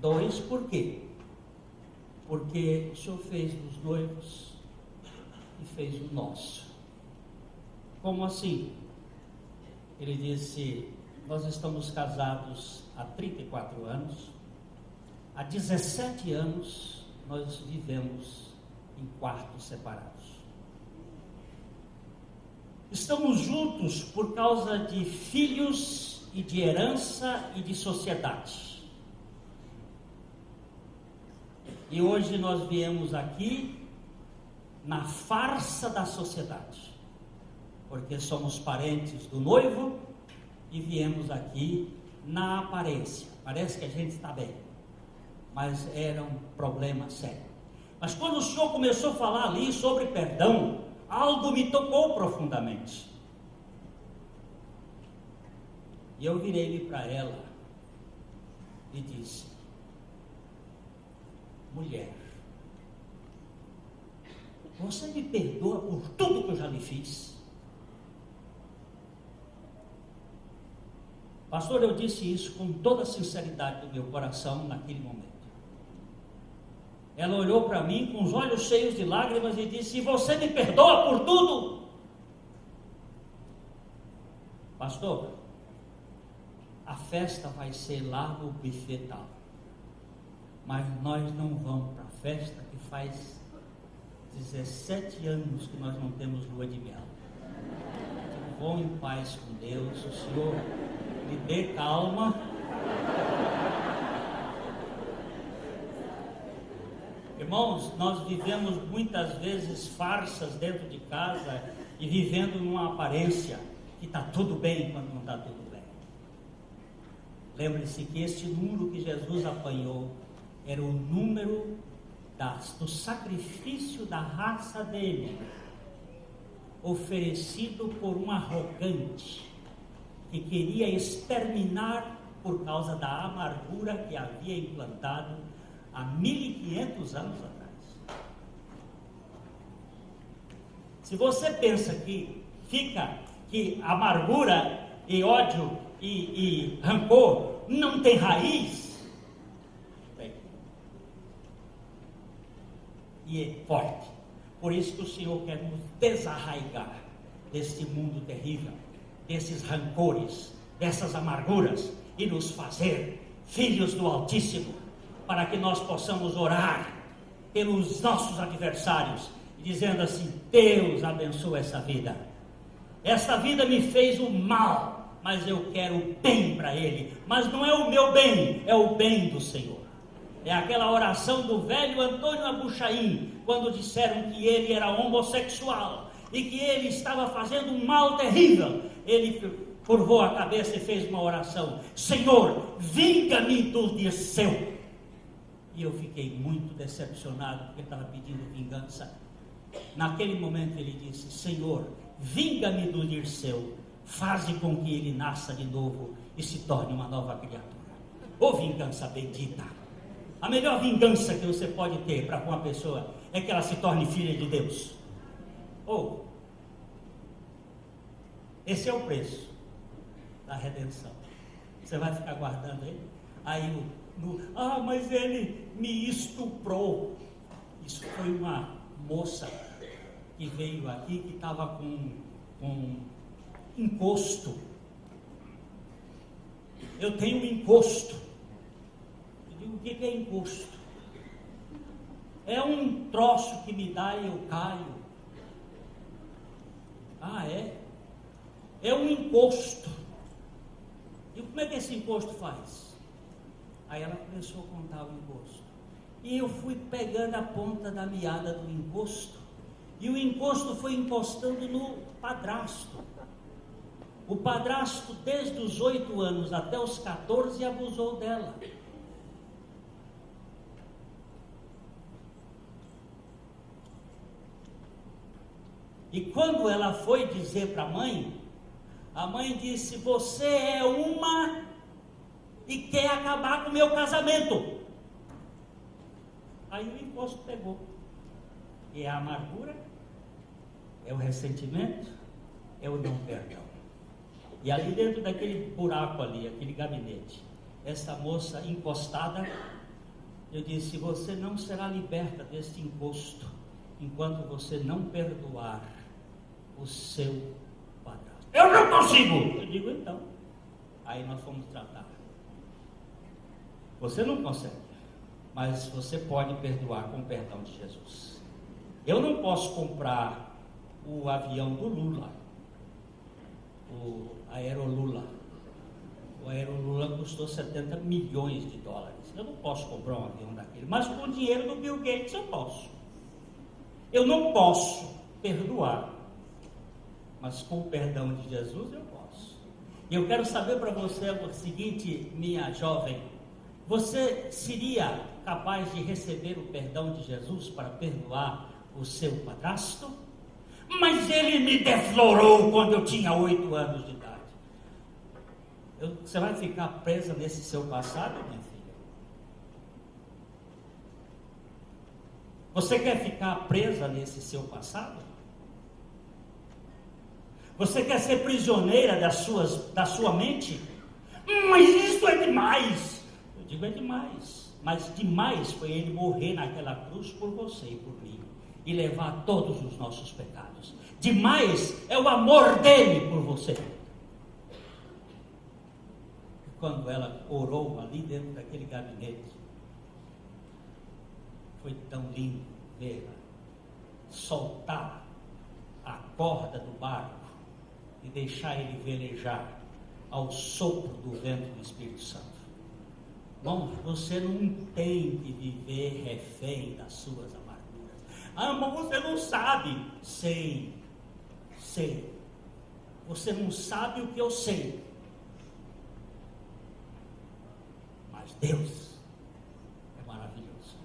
2 por quê? Porque o Senhor fez dos noivos e fez o nosso. Como assim? Ele disse: nós estamos casados há 34 anos, há 17 anos nós vivemos em quartos separados. Estamos juntos por causa de filhos e de herança e de sociedade. E hoje nós viemos aqui na farsa da sociedade, porque somos parentes do noivo e viemos aqui na aparência. Parece que a gente está bem, mas era um problema sério. Mas quando o Senhor começou a falar ali sobre perdão, algo me tocou profundamente. E eu virei-me para ela e disse: mulher, você me perdoa por tudo que eu já lhe fiz? Pastor, eu disse isso com toda a sinceridade do meu coração naquele momento. Ela olhou para mim com os olhos cheios de lágrimas e disse: e você me perdoa por tudo? Pastor, a festa vai ser lá no buffet tal. Mas nós não vamos para a festa que faz 17 anos que nós não temos lua de mel. Vão em paz com Deus, o Senhor me dê calma. Irmãos, nós vivemos muitas vezes farsas dentro de casa e vivendo numa aparência que está tudo bem quando não está tudo bem. Lembre-se que este número que Jesus apanhou era o número do sacrifício da raça dele, oferecido por um arrogante que queria exterminar por causa da amargura que havia implantado há 1500 anos atrás. Se você pensa que amargura e ódio e rancor não tem raiz, e é forte. Por isso que o Senhor quer nos desarraigar deste mundo terrível, desses rancores, dessas amarguras, e nos fazer filhos do Altíssimo, para que nós possamos orar pelos nossos adversários, dizendo assim: Deus abençoa essa vida. Esta vida me fez o mal, mas eu quero o bem para ele. Mas não é o meu bem, é o bem do Senhor. É aquela oração do velho Antônio Abuchain, quando disseram que ele era homossexual e que ele estava fazendo um mal terrível. Ele curvou a cabeça e fez uma oração: Senhor, vinga-me do Dirceu. E eu fiquei muito decepcionado, porque ele estava pedindo vingança. Naquele momento ele disse: Senhor, vinga-me do Dirceu, faze com que ele nasça de novo e se torne uma nova criatura. Ô vingança bendita! A melhor vingança que você pode ter para com uma pessoa é que ela se torne filha de Deus. Esse é o preço da redenção. Você vai ficar guardando ele? Aí mas ele me estuprou. Isso foi uma moça que veio aqui, que estava com encosto. Eu tenho um encosto. Eu digo: o que é encosto? É um troço que me dá e eu caio. É um encosto. E como é que esse encosto faz? Aí ela começou a contar o encosto. E eu fui pegando a ponta da meada do encosto. E o encosto foi encostando no padrasto. O padrasto, desde os 8 anos até os 14, abusou dela. E quando ela foi dizer para a mãe disse: você é uma e quer acabar com o meu casamento. Aí o encosto pegou. E é a amargura, é o ressentimento, é o não perdão. E ali dentro daquele buraco ali, aquele gabinete, essa moça encostada, eu disse: você não será liberta deste encosto enquanto você não perdoar o seu padrasto. Eu não consigo! Eu digo: então. Aí nós fomos tratar. Você não consegue, mas você pode perdoar com o perdão de Jesus. Eu não posso comprar o avião do Lula, o Aerolula. O Aerolula custou 70 milhões de dólares. Eu não posso comprar um avião daquele, mas com o dinheiro do Bill Gates eu posso. Eu não posso perdoar, mas com o perdão de Jesus eu posso. E eu quero saber para você o seguinte, minha jovem: você seria capaz de receber o perdão de Jesus para perdoar o seu padrasto? Mas ele me deflorou quando eu tinha 8 anos de idade. Você vai ficar presa nesse seu passado, minha filha? Você quer ficar presa nesse seu passado? Você quer ser prisioneira da sua mente? Mas isso é demais. Eu digo: é demais. Mas demais foi ele morrer naquela cruz por você e por mim, e levar todos os nossos pecados. Demais é o amor dele por você. E quando ela orou ali dentro daquele gabinete, foi tão lindo vê-la soltar a corda do barco e deixar ele velejar ao sopro do vento do Espírito Santo. Bom, você não tem que viver refém das suas amarguras. Mas você não sabe. Sei. Você não sabe o que eu sei. Mas Deus é maravilhoso.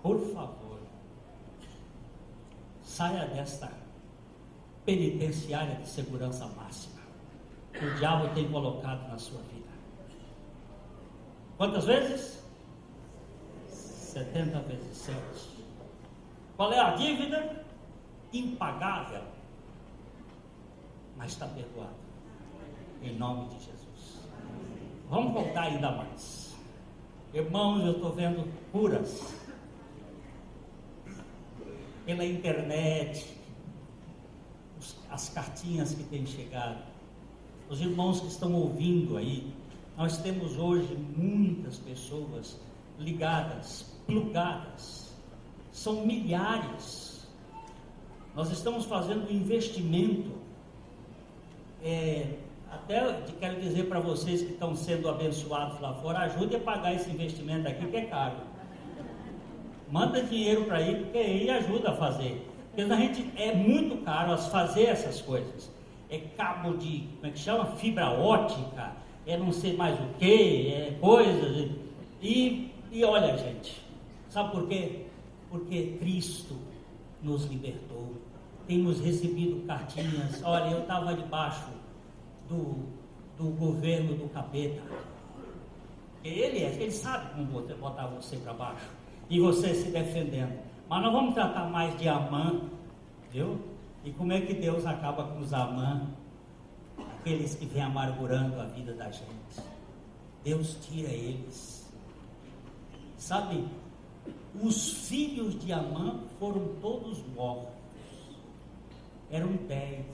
Por favor, saia desta penitenciária de segurança máxima que o diabo tem colocado na sua vida. Quantas vezes? 70 vezes 7. Qual é a dívida? Impagável. Mas está perdoado. Em nome de Jesus. Vamos voltar ainda mais. Irmãos, eu estou vendo curas pela internet, as cartinhas que têm chegado, os irmãos que estão ouvindo aí. Nós temos hoje muitas pessoas ligadas, plugadas, são milhares. Nós estamos fazendo um investimento Até quero dizer para vocês que estão sendo abençoados lá fora, ajude a pagar esse investimento aqui que é caro. Manda dinheiro para ir, porque aí ajuda a fazer. Porque a gente é muito caro fazer essas coisas. É cabo de, como é que chama? Fibra ótica, é não sei mais o que, é coisas. E olha, gente, sabe por quê? Porque Cristo nos libertou. Temos recebido cartinhas. Olha, eu estava debaixo do governo do capeta. Ele sabe como botar você para baixo. E você se defendendo. Mas nós vamos tratar mais de Amã, viu? E como é que Deus acaba com os Amã? Aqueles que vêm amargurando a vida da gente. Deus tira eles. Sabe, os filhos de Amã foram todos mortos. Eram 10.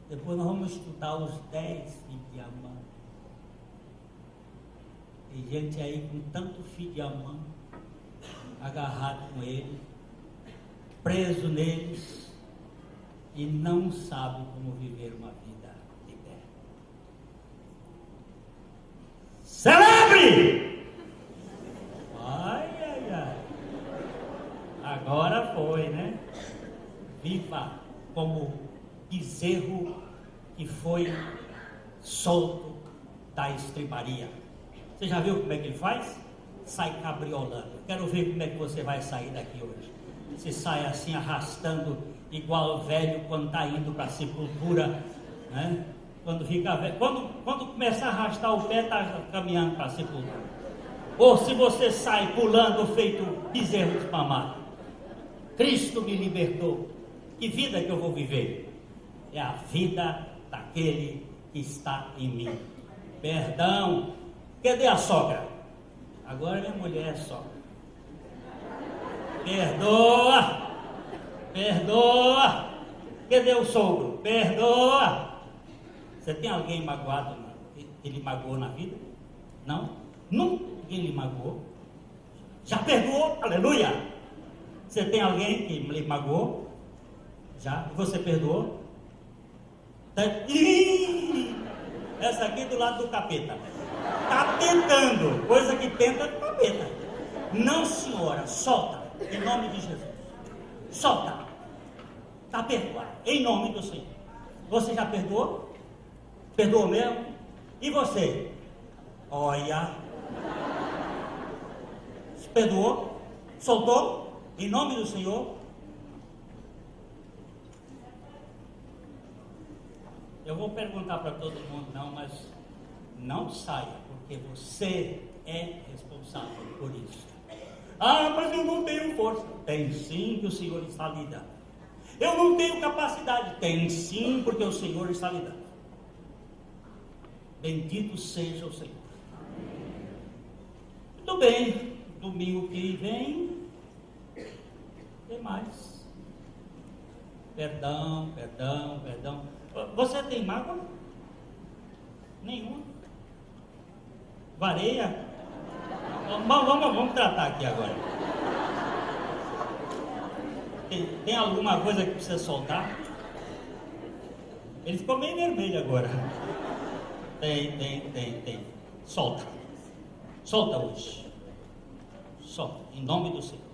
Depois nós vamos estudar os 10 filhos de Amã. Tem gente aí com tanto filho de Amã, agarrado com ele, preso neles, e não sabe como viver uma vida liberta. Celebre! Ai. Agora foi, né? Viva como bezerro que foi solto da estribaria. Você já viu como é que ele faz? Sai cabriolando. Quero ver como é que você vai sair daqui hoje. Você sai assim arrastando, igual o velho quando está indo para a sepultura, né? Quando fica velho, quando começar a arrastar o pé, está caminhando para a sepultura. Ou se você sai pulando feito bezerro desmamado. Cristo me libertou. Que vida que eu vou viver? É a vida daquele que está em mim. Perdão. Cadê a sogra? Agora minha mulher é sogra. Perdoa. Cadê o sogro? Perdoa. Você tem alguém magoado que ele magoou na vida? Não? Nunca ninguém lhe magoou. Já perdoou? Aleluia! Você tem alguém que lhe magoou? Já? E você perdoou? Essa aqui do lado do capeta. Está tentando, coisa que tenta é capeta. Não, senhora, solta, em nome de Jesus. Solta. Está perdoado, em nome do Senhor. Você já perdoou? Perdoou mesmo? E você? Olha. Perdoou? Soltou? Em nome do Senhor? Eu vou perguntar para todo mundo, não, mas não saia, porque você é responsável por isso. Ah, mas eu não tenho força. Tem sim, que o Senhor está lhe dando. Eu não tenho capacidade. Tem sim, porque o Senhor está lhe dando. Bendito seja o Senhor. Muito bem, domingo que vem tem mais. Perdão. Você tem mágoa? Nenhuma. Vareia? Vamos tratar aqui agora. Tem alguma coisa que precisa soltar? Ele ficou meio vermelho agora. Tem. Solta hoje. Solta, em nome do Senhor.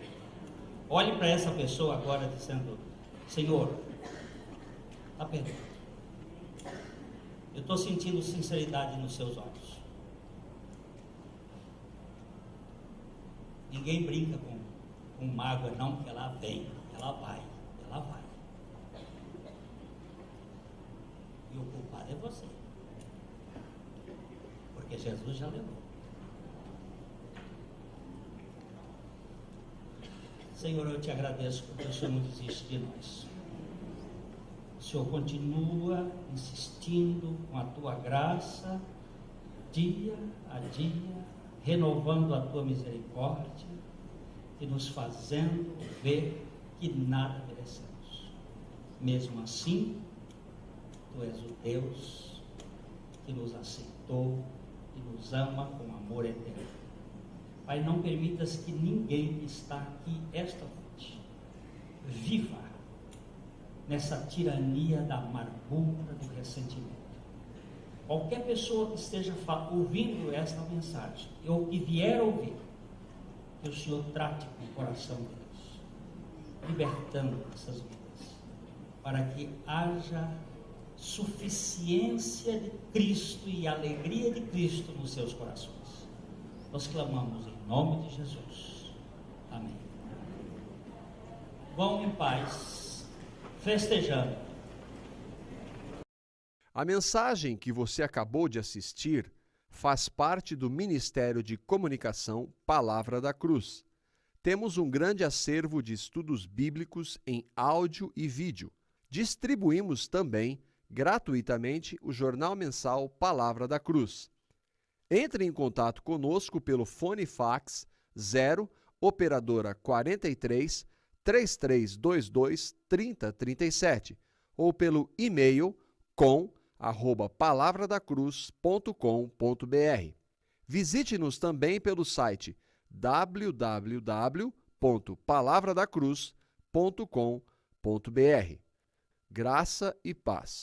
Olhe para essa pessoa agora dizendo: Senhor, está perdoado. Eu estou sentindo sinceridade nos seus olhos. Ninguém brinca com mágoa, não, que ela vem, ela vai. E o culpado é você. Porque Jesus já levou. Senhor, eu te agradeço porque o Senhor não desiste de nós. O Senhor continua insistindo com a tua graça, dia a dia, renovando a tua misericórdia e nos fazendo ver que nada merecemos. Mesmo assim, tu és o Deus que nos aceitou e nos ama com amor eterno. Pai, não permitas que ninguém que está aqui esta noite viva nessa tirania da amargura, do ressentimento. Qualquer pessoa que esteja ouvindo esta mensagem, ou que vier ouvir, que o Senhor trate com o coração deles, libertando essas vidas, para que haja suficiência de Cristo e alegria de Cristo nos seus corações. Nós clamamos em nome de Jesus. Amém. Vão em paz, festejando. A mensagem que você acabou de assistir faz parte do Ministério de Comunicação Palavra da Cruz. Temos um grande acervo de estudos bíblicos em áudio e vídeo. Distribuímos também, gratuitamente, o jornal mensal Palavra da Cruz. Entre em contato conosco pelo fone fax 0 operadora 43 3322 3037 ou pelo e-mail com@palavradacruz.com.br. Visite-nos também pelo site www.palavradacruz.com.br. Graça e paz.